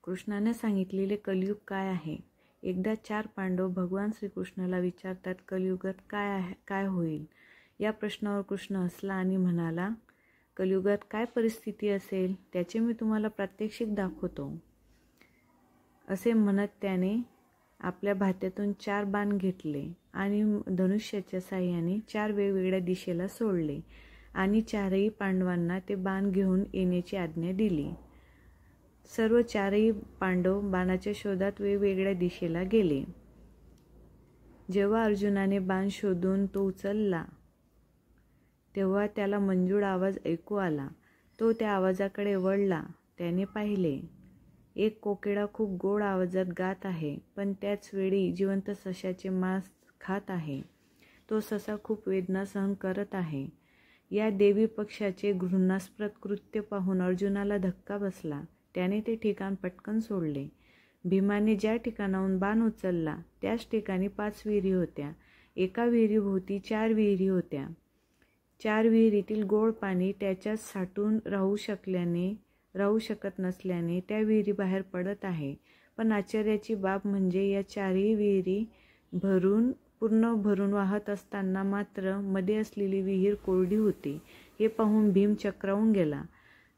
कृष्णाने सांगितलेले कलियुग काय आहे? एकदा 4 पांडव भगवान श्रीकृष्णाला विचारतात, कलियुगात काय होईल? या प्रश्नावर कृष्ण हसला आणि म्हणाला, कलियुगात काय परिस्थिती असेल त्याचे मी तुम्हाला प्रात्यक्षिक दाखवतो. असे म्हणत त्याने आपल्या भात्यातून 4 बाण घेतले आणि धनुष्याच्या साहाय्याने 4 वेगवेगळ्या दिशेला सोडले आणि 4ही पांडवांना ते बाण घेऊन येण्याची आज्ञा दिली. सर्व 4ही पांडव बाणाच्या शोधात वेगवेगळ्या दिशेला गेले. जेव्हा अर्जुनाने बाण शोधून तो उचलला तेव्हा त्याला मंजूळ आवाज ऐकू आला. तो त्या आवाजाकडे वळला. त्याने पाहिले, एक कोकिळा खूप गोड आवाजात गात आहे, पण त्याच वेळी जिवंत सशाचे मांस खात आहे. तो ससा खूप वेदना सहन करत आहे. या देवी पक्षाचे घृणास्पद कृत्य पाहून अर्जुनाला धक्का बसला. त्याने ते ठिकाण पटकन सोडले. भीमाने ज्या ठिकाणाहून बाण उचलला त्याच ठिकाणी 5 विहिरी होत्या. एका विहिरीभोवती 4 विहिरी होत्या. 4 विहिरीतील गोड पाणी त्याच्यात साठून राहू शकत नसल्याने त्या विहिरी बाहेर पडत आहे. पण आश्चर्याची बाब म्हणजे या 4ही विहिरी पूर्ण भरून वाहत असताना मात्र मध्ये असलेली विहीर कोरडी होती. हे पाहून भीम चक्रावून गेला.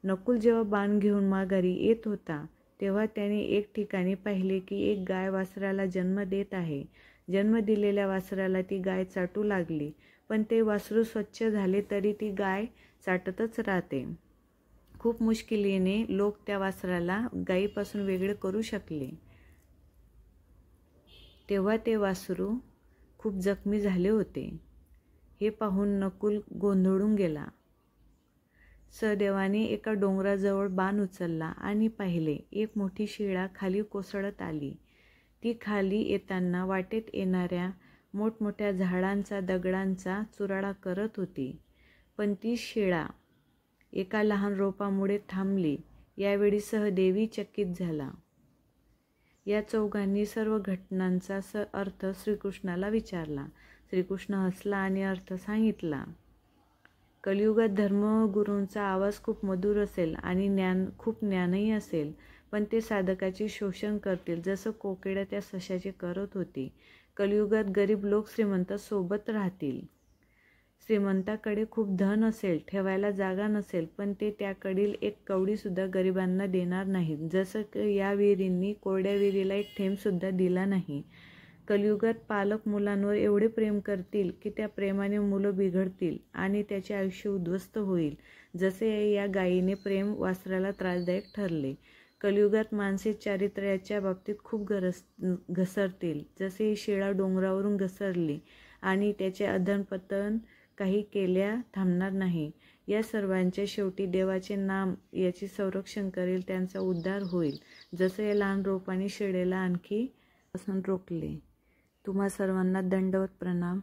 नकुल जेव्हा बाण घेऊन माघारी येत होता तेव्हा त्याने एक ठिकाणी पाहिले की एक गाय वासराला जन्म देत आहे. जन्म दिलेल्या वासराला ती गाय चाटू लागली, पण ते वासरू स्वच्छ झाले तरी ती गाय चाटतच राहते. खूप मुश्किलीने लोक त्या वासराला गायीपासून वेगळे करू शकले. तेव्हा ते वासरू खूप जखमी झाले होते. हे पाहून नकुल गोंधळून गेला. सहदेवाने एका डोंगराजवळ बाण उचलला आणि पाहिले, एक मोठी शिळा खाली कोसळत आली. ती खाली येताना वाटेत येणाऱ्या मोठमोठ्या झाडांचा दगडांचा चुराडा करत होती. पण ती शिळा एका लहान रोपामुळे थांबली. यावेळी सहदेवी चकित झाला. या चौघांनी सर्व घटनांचा अर्थ श्रीकृष्णाला विचारला. श्रीकृष्ण हसला आणि अर्थ सांगितला. कलियुगात धर्मगुरूंचा आवाज खूप मधुर असेल आणि खूप ज्ञानही असेल, पण ते साधकाचे शोषण करतील, जसं कोकिळा त्या सशाचे करत होती. कलियुगात गरीब लोक श्रीमंतासोबत राहतील. श्रीमंताकडे खूप धन असेल, ठेवायला जागा नसेल, पण ते त्याकडील एक कवडीसुद्धा गरिबांना देणार नाहीत, जसं या विहिरींनी कोरड्या विहिरीला एक थेंबसुद्धा दिला नाही. कलियुगात पालक मुलांवर एवढे प्रेम करतील की त्या प्रेमाने मुलं बिघडतील आणि त्याचे आयुष्य उद्ध्वस्त होईल, जसे या गायीने प्रेम वासराला त्रासदायक ठरले. कलियुगात माणसे चारित्र्याच्या बाबतीत खूप घसरतील, जसे ही शिळा डोंगरावरून घसरली आणि त्याचे अधःपतन काही केल्या थांबणार नाही. या सर्वांच्या शेवटी देवाचे नाम याचे संरक्षण करेल, त्यांचा उद्धार होईल, जसं या लहान रोपाने शिळेला आणखी पासून रोखले. तुम्हा सर्वांना दंडवत प्रणाम.